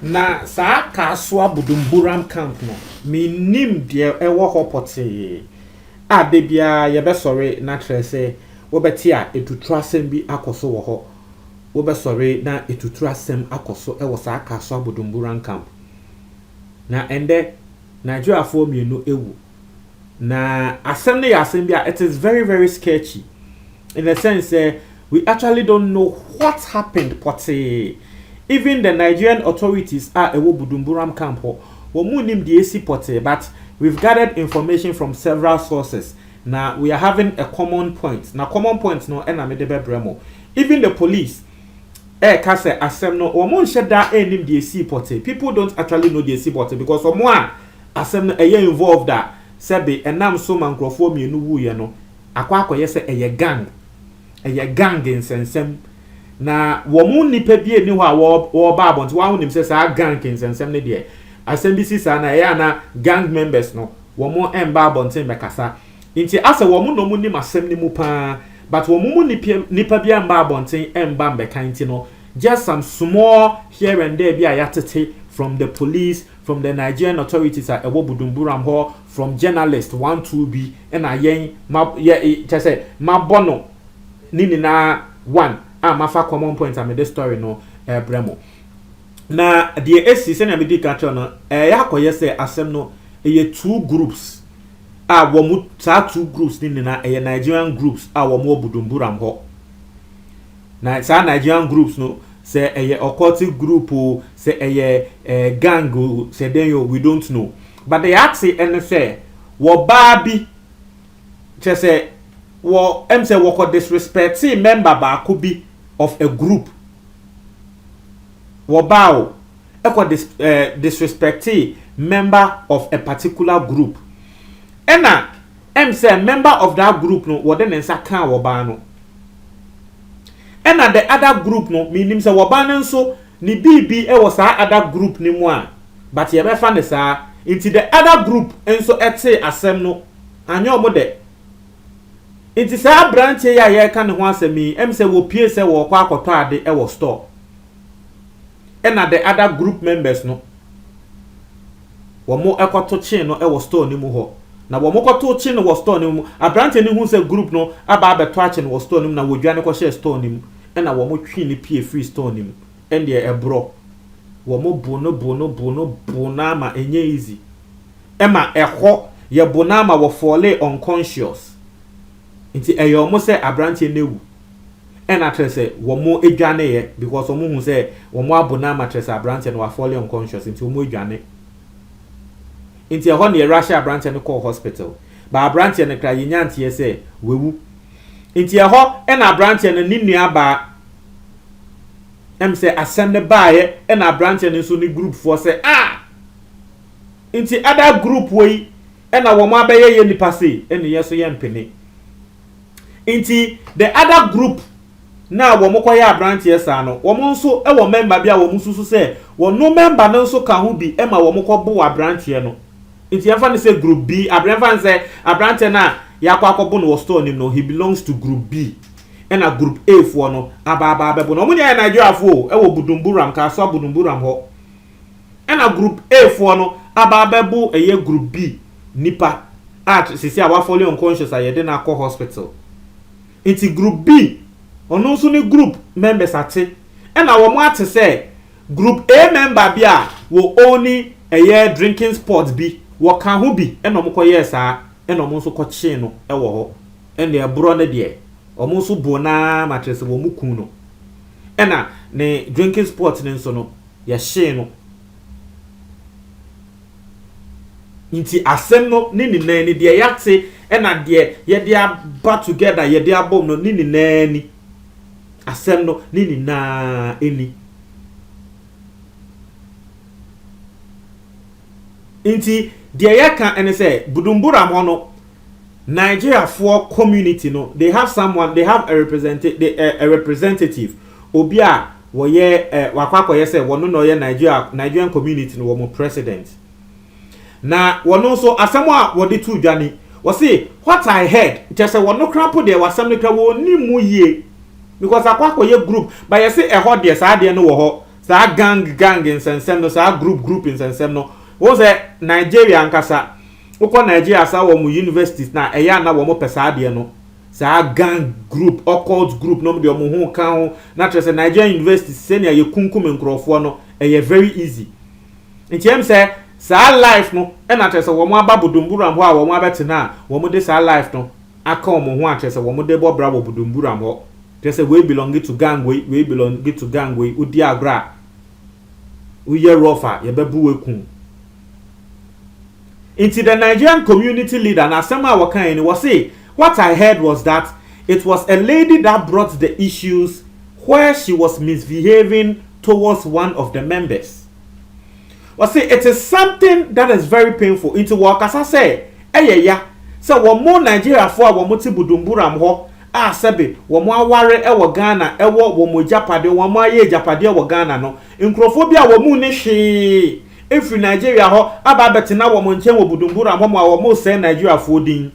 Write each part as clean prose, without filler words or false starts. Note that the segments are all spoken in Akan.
Na saa kaswa Budumburam camp no minim de ewo hopote a de bia ye be sori na trese wo beti a etutu asem bi akoso wo ho wo be sori na etutu asem akoso ewo saa kaswa Budumburam camp na ende Nigeria for mienu ewu na asem ne asem bia it is very very sketchy in the sense we actually don't know what happened pote. Even the Nigerian authorities are a Budumburam camp. Womunim the AC pote, but we've gathered information from several sources. Now we are having a common point. Now common point no enamedebe bremo. Even the police, kase asem no womun sheda enim the AC pote. People don't actually know the AC pote because someone asem no involved that sebe enam so mankrofo mienu wuye no akwa akoye se gang in sensem. Na womu nipa bi eni ho a wo ba abont wa honim se sa gang kinsensem ne de asem si sa na ya na gang members no womu emba abonten bekasa nti asa womu no mu nim asem ne mu pa but womu mu nipa bi emba abonten emba mbeka nti no just some small here and there bi ayatete from the police, from the Nigerian authorities at ewo Budumburam ho, from journalists 1-2b and ayen mabono nini na one mafa common point am the story no bremo na the AC say na me di catch no yakoye say asem no two groups womu sa two groups nini na Nigerian groups womu Budumburam ho na sa Nigerian groups no say occultic group o say gang o say then we don't know but they ask say and say wo ba bi che say wo say wo ko disrespect member ba ko bi of a group wo ba o ko disrespect member of a particular group ena say member of that group no wo den nsa kan wo ba no ena the other group no meaning say wo ba nso ni bibi was sa other group ni mu a but ye be fa ne sa into the other group enso ete asem no anyo mo de into sa branch ya ye ka ne ho asemi say wo pie say wo kwa akoto ade e wo store ena the other group members no wo mo ekoto chi no e wo store ni mu ho na wo mo koto chi no wo store ni mu abrante ni hu say group no aba abeto achi no wo store ni mu na wo dwane ko share store ni mu ena wo mo twi ni pie free store ni mu ende ebro wo mo bono ma enye easy ema eho ye bono ma wo fall unconscious nti eyo mo say abrante newu ena trese wo mo edwane ye because wo mo hu say wo mo abona ma trese abrante no wa fall unconscious nti wo mo edwane nti eho ne Russia abrante no call hospital ba abrante no kra yinyanti ye say wewu nti eho ena abrante no ninua ba say asem baaye and a branch and so ni group for say into other group way and a woman be ye nipa say and yes ye mpene into the other group na wo mokoya branch yes ano wo nso e wo member bia wo mususu say wo no member no so ka ho bi e ma wo mokobo wa branch ye no into ye fa say group B abranfa say abrante na yakwa akobo no store nim no he belongs to group B and a group A for no aba bebo no munya Nigeria fo e wo Budumburam ka so Budumburam ho and a group A for no aba bebo eye group B nipa at sisi awa fall unconscious ayede na call hospital into group B ono so ni group members ate and a wo mo ate say group A member bia wo only eye drinking spot bi wo kan ho bi and no mo koye sa and no mo so ko chi no e wo ho and e bro na de omusu bona matrese wo mukun no ena ne drinking sport ne nso no ya hye no nti asem no ni nani de yate ena de ye de ba together ye de abom no ni nani asem no ni na eni nti de yaka ene say Budumburam ho no Nigeria for community no they have someone they have a representative obia wo ye wakwakọ ye say wono no ye Nigerian community no wo president na wono so asemo a wo de tu dwane We say what I heard just say one no crampo there was some kra wo ni mu ye because akwa ye group but you say e ho there sa there no wo ho sa gang in sensem no sa group in sensem no wo say Nigeria nkasa ukọ Nigeria sa wo mu universities na eya na wo mo pesa there no sa gang group occult group no de mo ho kan ho na say Nigeria universities senior ye kunkum nkrofo no e very easy nti em say sa life no e na say wo mo aba Budumbura ho a wo mo abetena wo mo de sa life no aka wo mo ho a say wo mo de bo bra bo Budumbura ho say we belong to gang we belong to gang we udi agra we ye rofa ye bebu we kun. Into the Nigerian community leader na asema wakan ni was say what I heard was that it was a lady that brought the issues where she was misbehaving towards one of the members. Was say it is something that is very painful. Into what as I say ya so wo mo Nigeria fo a wo mo ti Budumbura ho a sebe wo mo aware e wo Ghana e wo mo japade wo mo aye japade wo Ghana no nkrofobia wo mu ne hwe if Nigeria ho aba betina wo mo nchen wo Budumbura mo wo mo say Nigeria fo din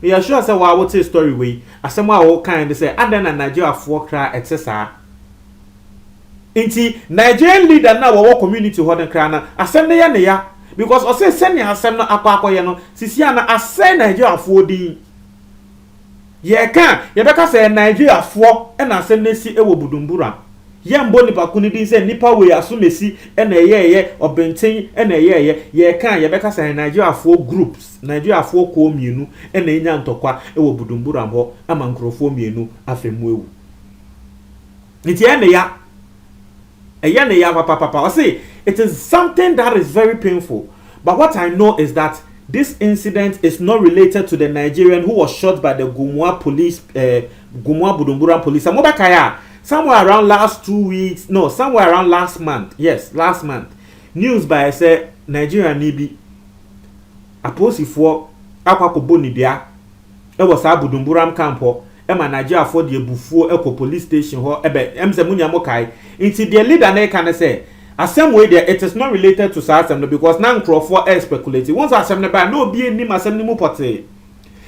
me sure say wa what story we asem a wo kind say adan na Nigeria fo kra etesa inti Nigerian leader na wo community ho den kra na asem ne ya because o say senior asem no akwa no sisia na asem Nigeria fo din ye kan ye beka say Nigeria fo e na asem ne si e wo Budumbura ye mbo nipa kuni din say nipa we asumesi e na ye obenten e na ye kan ye beka say Nigeria fo groups Nigeria fo ko mienu e na enya ntokwa e wo Budumbura mbo ama nkrofo mienu afemu ewu nti e ya papa I say it is something that is very painful, but what I know is that this incident is not related to the Nigerian who was shot by the Gumua police Gumua Budumbura police Amobakaya somewhere around last 2 weeks, no, somewhere around last month. Yes, last month. News by say Nigeria nibi aposifo akwa koboni dia e was Budumbura camp Emma Nigeria for the bufuo eco police station ho ebe emse munya mokai into the leader na can say asem way there it is not related to Asem because nan crofo speculate once Asem na ba no be ni Asem ni mu pote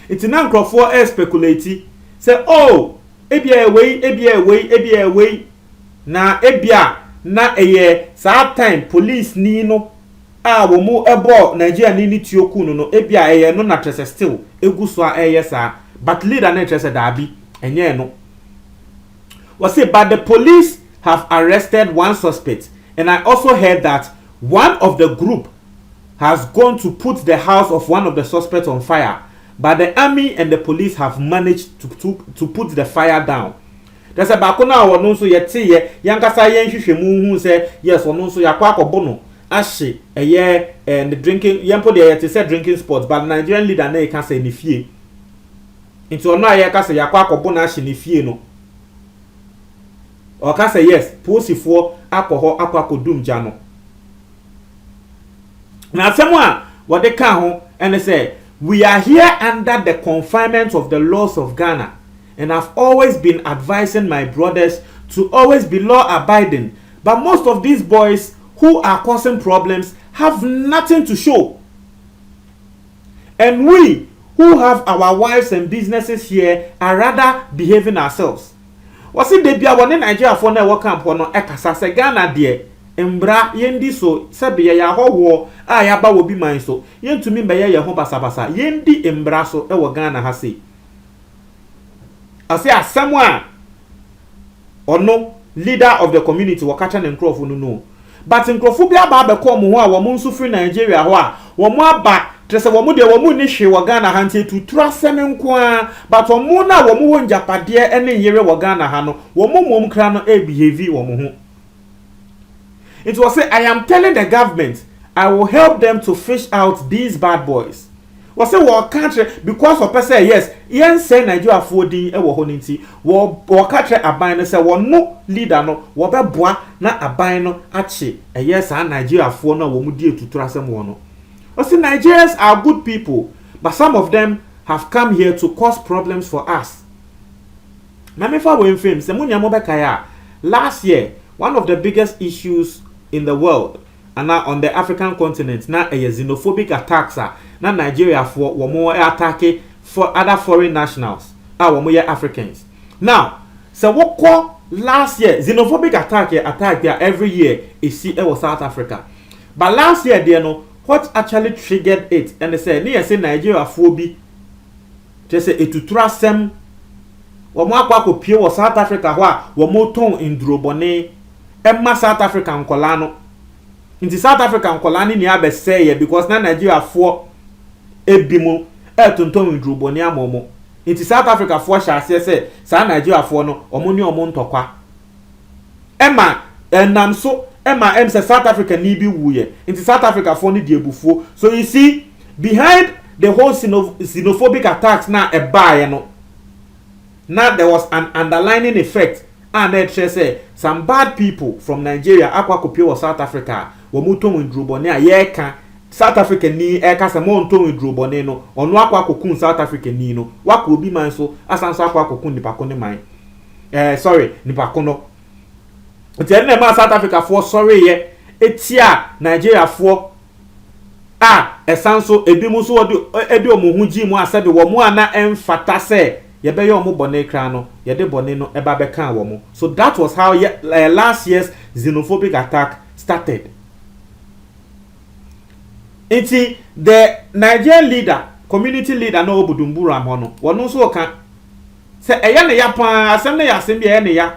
it nan crofo speculate say oh ebia away na ebia na eye sa time police ni no a wo mu ebo Nigeria ni tioku no ebia eye no na trese still eguso a eye sa but leader na trese dabi enye no was say but the police have arrested one suspect and I also heard that one of the group has gone to put the house of one of the suspects on fire. But the army and the police have managed to put the fire down. There's a bakuna or no so yet yankasa yen hwehwemu say yes or no so yakwa kobono ashe a year and the drinking yampo de say drinking sports but Nigerian leader na can say ni fie into ono aye ka say yakwa kobono ashe ni fie no or can say yes posifo alcohol akwa kodum jano na asemu a wode ka ho and say we are here under the confinement of the laws of Ghana, and I've always been advising my brothers to always be law-abiding. But most of these boys who are causing problems have nothing to show. And we who have our wives and businesses here are rather behaving ourselves. Was it the Bia one in Nigeria for na work camp no ekasa se Ghana de embra yendi so sebe ya ho a ya ba wo bi man so yentumi mbe ya ho basabasa yendi embra so e wo Ghana ha se ase asemu a ono leader of the community wo kacha ne nkrofo no but nkrofo bi aba be ko mo ho a wo nso free Nigeria ho a wo mo aba trese wo mo de wo mo ni hwe wo Ghana ha ntie tutu asem nko a but wo mo na wo mo wo njapade ene yere wo Ghana ha no wo mo mom kra no e behave wo mo ho. It was say, I am telling the government, I will help them to fish out these bad boys. Was say, what country, because of person, yes, yen say Nigeria for the ewo honinti, what country abine say, what no leader no, what be boa na abine no achi, yes, and Nigeria for no, what mudi to trust them one. Was say, Nigerians are good people, but some of them have come here to cause problems for us. Namifa we fame, se munya mobekaya, last year, one of the biggest issues in the world and now on the African continent now a xenophobic attacks now na Nigeria for wɔn attack for other foreign nationals wɔn yɛ Africans. Now so what last year xenophobic attack there every year is see was South Africa, but last year there no what actually triggered it and they say near say Nigeria phobia just say etutura sem wɔn akɔ pie wɔ South Africa hɔ a wɔn tɔn ndurobɔne ɛma South Africa nkɔla no nti South Africa nkɔla ne ni abɛsɛ yɛ because na Nigeria foɔ ebi mu ɛtontɔn ndurobɔne ama wɔn nti South Africa foɔ hyɛ aseɛ sɛ saa Nigeria foɔ no wɔn ne wɔn ntɔkwa ɛma ɛnam so ɛma ɛm sɛ South Africa ni bi wuyɛ nti South Africa foɔ ne di ebufuo. So you see behind the whole xenophobic attacks na ɛbaayɛ no. Now there was an underlying effect and they say some bad people from Nigeria akwa kopie or South Africa womuto ndrobone a yeka South Africa ni eka se mo nto ndrobone no ono akwa kokun South Africa ni no waka obi man so asanso akwa kokun nipako ne man sorry nipako no nti ene ma South Africa for sorry ye etia Nigeria for esanso ebi mu so edi omohuji mu asebe wo mu ana emfata se yebe yo mo bone kra no yede bone no eba be kan wo mo. So that was how last year's xenophobic attack started. Enti the Nigerian leader, community leader no Budumbura mo no wono so ka se eye ne ya pa asem ne ya asem bi eye ne ya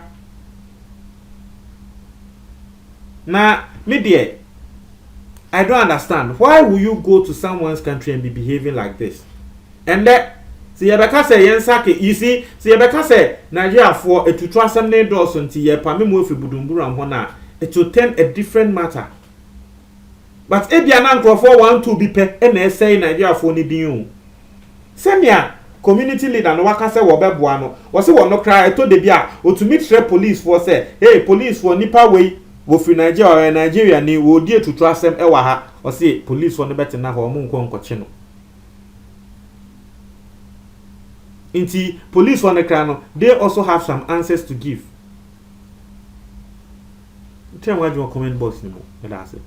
na me dear I don't understand why will you go to someone's country and be behaving like this and that see yebeka say yensake you see yebeka say Nigeria for etutu asem ne do so nti ye pa me mo fi Budumbura ho na it will turn a different matter. But ebia na nkrofo 1-2 bi pe e na say Nigeria for ni din o semia community leader no waka say wo beboa no wo se wo no cry to de bia otumi tre police for say hey police for nipa wey wo fi Nigeria ni wo di etutu asem e wa ha o se police for no beti na ho mo nkonkoche no inti police for the crano they also have some answers to give. Tell me what you comment box ni mo. That's it.